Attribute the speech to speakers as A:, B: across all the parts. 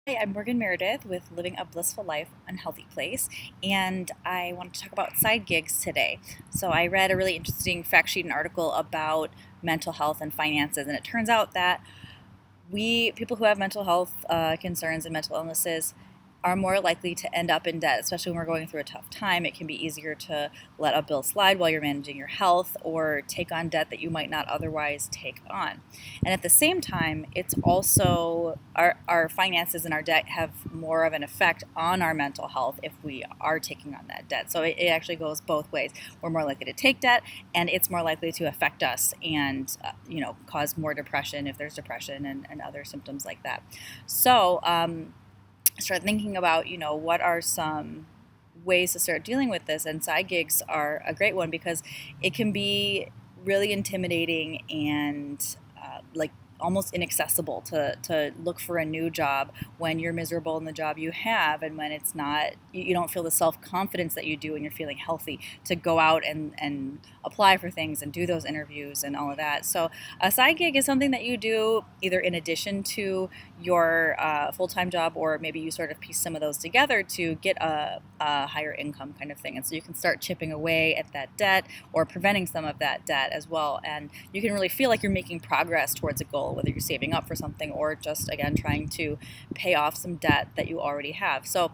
A: Hi, I'm Morgan Meredith with Living a Blissful Life, Unhealthy Place, and I want to talk about side gigs today. So, I read a really interesting fact sheet and article about mental health and finances, and it turns out that people who have mental health concerns and mental illnesses are more likely to end up in debt, especially when we're going through a tough time. It can be easier to let a bill slide while you're managing your health or take on debt that you might not otherwise take on. And at the same time, it's also our finances and our debt have more of an effect on our mental health if we are taking on that debt. So it actually goes both ways. We're more likely to take debt, and it's more likely to affect us and cause more depression if there's depression and other symptoms like that. So start thinking about, what are some ways to start dealing with this. And side gigs are a great one because it can be really intimidating and like almost inaccessible to look for a new job when you're miserable in the job you have, and when it's not, you don't feel the self-confidence that you do when you're feeling healthy to go out and apply for things and do those interviews and all of that. So a side gig is something that you do either in addition to your full-time job, or maybe you sort of piece some of those together to get a higher income kind of thing. And so you can start chipping away at that debt or preventing some of that debt as well. And you can really feel like you're making progress towards a goal, whether you're saving up for something or just, again, trying to pay off some debt that you already have. So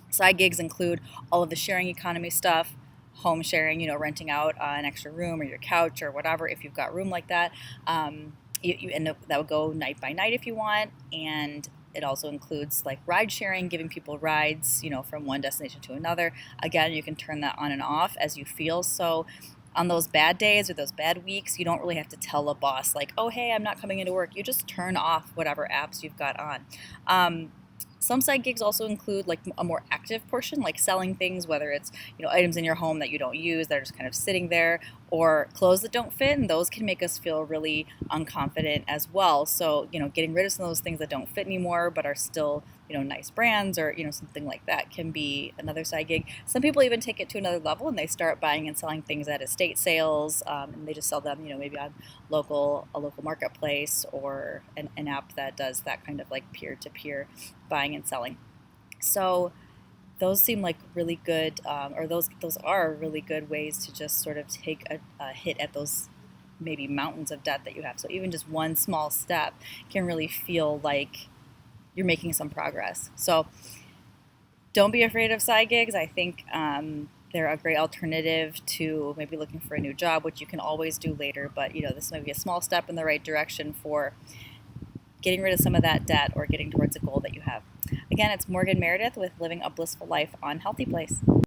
A: side gigs include all of the sharing economy stuff, home sharing, renting out an extra room or your couch or whatever, if you've got room like that. You end up, that would go night by night if you want. And it also includes like ride sharing, giving people rides, from one destination to another. Again, you can turn that on and off as you feel. So on those bad days or those bad weeks, you don't really have to tell a boss like, oh, hey, I'm not coming into work. You just turn off whatever apps you've got on. Some side gigs also include like a more active portion, like selling things, whether it's items in your home that you don't use that are just kind of sitting there, or clothes that don't fit, and those can make us feel really unconfident as well. So getting rid of some of those things that don't fit anymore but are still nice brands, or something like that, can be another side gig. Some people even take it to another level and they start buying and selling things at estate sales, and they just sell them maybe on a local marketplace, or an app that does that kind of like peer-to-peer buying and selling. So those seem like really good, or those are really good ways to just sort of take a hit at those maybe mountains of debt that you have. So even just one small step can really feel like you're making some progress. So don't be afraid of side gigs. I think they're a great alternative to maybe looking for a new job, which you can always do later. But this might be a small step in the right direction for getting rid of some of that debt or getting towards a goal that you have. Again, it's Morgan Meredith with Living a Blissful Life on Healthy Place.